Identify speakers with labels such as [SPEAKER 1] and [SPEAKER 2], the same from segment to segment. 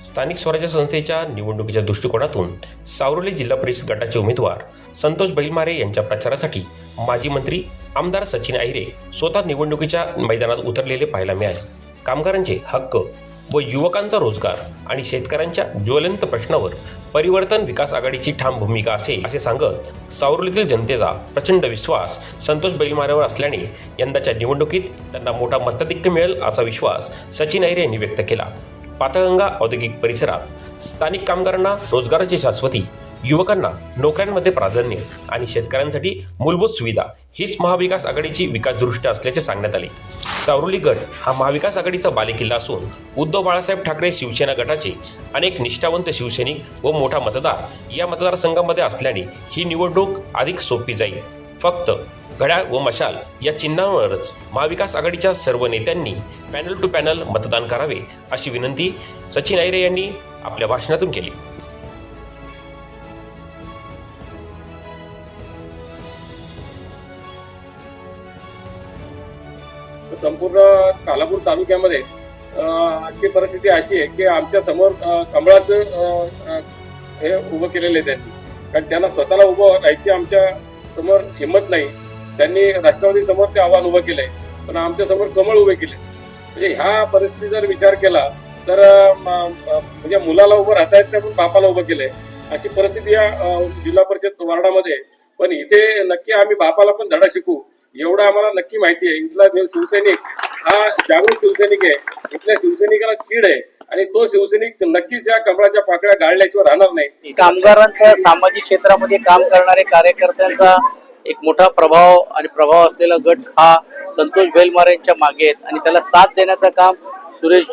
[SPEAKER 1] स्थानिक स्वराज्य संस्थेच्या निवडणुकीच्या दृष्टिकोनातून सावरोली जिल्हा परिषद गटाचे उमेदवार संतोष बैलमारे यांच्या प्रचारासाठी माजी मंत्री आमदार सचिन अहिरे स्वतः निवडणुकीच्या मैदानात उतरलेले पाहायला मिळाले। कामगारांचे हक्क व युवकांचा रोजगार आणि शेतकऱ्यांच्या ज्वलंत प्रश्नावर परिवर्तन विकास आघाडीची ठाम भूमिका असेल असे सांगत सावरोलीतील जनतेचा प्रचंड विश्वास संतोष बैलमारेवर असल्याने यंदाच्या निवडणुकीत त्यांना मोठा मताधिक्य मिळेल असा विश्वास सचिन अहिरे यांनी व्यक्त केला। पातळगंगा औद्योगिक परिसरात स्थानिक कामगारांना रोजगाराची शाश्वती, युवकांना नोकऱ्यांमध्ये प्राधान्य आणि शेतकऱ्यांसाठी मूलभूत सुविधा हीच महाविकास आघाडीची विकास दृष्टी असल्याचे सांगण्यात आले। सावरोली गट हा महाविकास आघाडीचा बालेकिल्ला असून उद्धव बाळासाहेब ठाकरे शिवसेना गटाचे अनेक निष्ठावंत शिवसैनिक व मोठा मतदार या मतदारसंघामध्ये असल्याने ही निवडणूक अधिक सोपी जाईल। फक्त घड्याळ व मशाल या चिन्हावरच महाविकास आघाडीच्या सर्व नेत्यांनी पॅनल टू पॅनल मतदान करावे अशी विनंती सचिन अहिरे यांनी आपल्या भाषणातून केली।
[SPEAKER 2] संपूर्ण कालापूर तालुक्यामध्ये आजची परिस्थिती अशी आहे की आमच्या समोर कमळाचं हे उभं केलेलं आहे त्यांनी, कारण त्यांना स्वतःला उभं राहायची आमच्या समोर हिंमत नाही। त्यांनी राष्ट्रवादी समोर ते आव्हान उभं केलंय, पण आमच्या समोर कमळ उभे केले। म्हणजे ह्या परिस्थिती जर विचार केला तर म्हणजे मुलाला उभं राहता येत नाही पण बापाला उभं केलंय अशी परिस्थिती या जिल्हा परिषद वार्डामध्ये। पण इथे नक्की आम्ही बापाला पण धडा शिकू एवढं आम्हाला नक्की माहिती आहे। इथला शिवसैनिक हा जागृत शिवसैनिक आहे, इथल्या शिवसैनिकाला चीड आहे आणि तो शिवसैनिक नक्कीच या कमळाच्या पाकळ्या गाळल्याशिवाय राहणार नाही।
[SPEAKER 3] कामगारांचा सामाजिक क्षेत्रामध्ये काम करणारे कार्यकर्त्यांचा एक मोठा प्रभाव असलेला गट हा संतोष बैलमारे यांच्या मागे आहेत आणि त्याला साथ देण्याचं काम सुरेश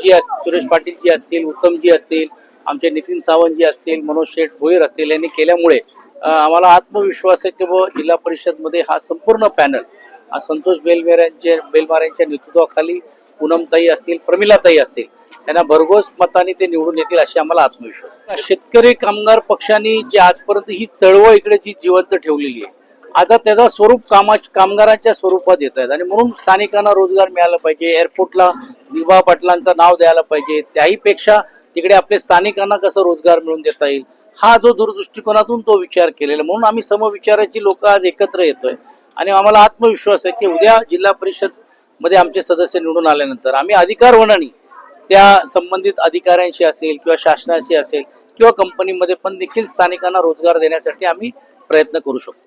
[SPEAKER 3] पाटील जी असतील, उत्तमजी असतील, आमचे नितीन सावंत जी असतील, मनोज शेठ भोईर असतील यांनी केल्यामुळे आम्हाला आत्मविश्वास आहे की जिल्हा परिषद मध्ये हा संपूर्ण पॅनल संतोष बैलमारे यांच्या नेतृत्वाखाली पूनमताई असतील, प्रमिलाताई असतील यांना भरघोस मताने ते निवडून येतील अशी आम्हाला आत्मविश्वास आहे। शेतकरी कामगार पक्षांनी जे आजपर्यंत ही चळवळ इकडे जी जिवंत ठेवलेली आहे आता त्याचा स्वरूप कामगारांच्या स्वरूपात येत आहेत आणि म्हणून स्थानिकांना रोजगार मिळाला पाहिजे। एअरपोर्टला विभा पाटलांचं नाव द्यायला पाहिजे, त्याही पेक्षा तिकडे आपल्या स्थानिकांना कसं रोजगार मिळवून देता येईल हा जो दूरदृष्टिकोनातून तो विचार केलेला, म्हणून आम्ही समविचाराची लोक आज एकत्र येतोय आणि आम्हाला आत्मविश्वास आहे की उद्या जिल्हा परिषद मध्ये आमचे सदस्य निवडून आल्यानंतर आम्ही अधिकारवनाने त्या संबंधित अधिकाऱ्यांशी असेल किंवा शासनाशी असेल किंवा कंपनीमध्ये पण देखील स्थानिकांना रोजगार देण्यासाठी आम्ही प्रयत्न करू शकतो।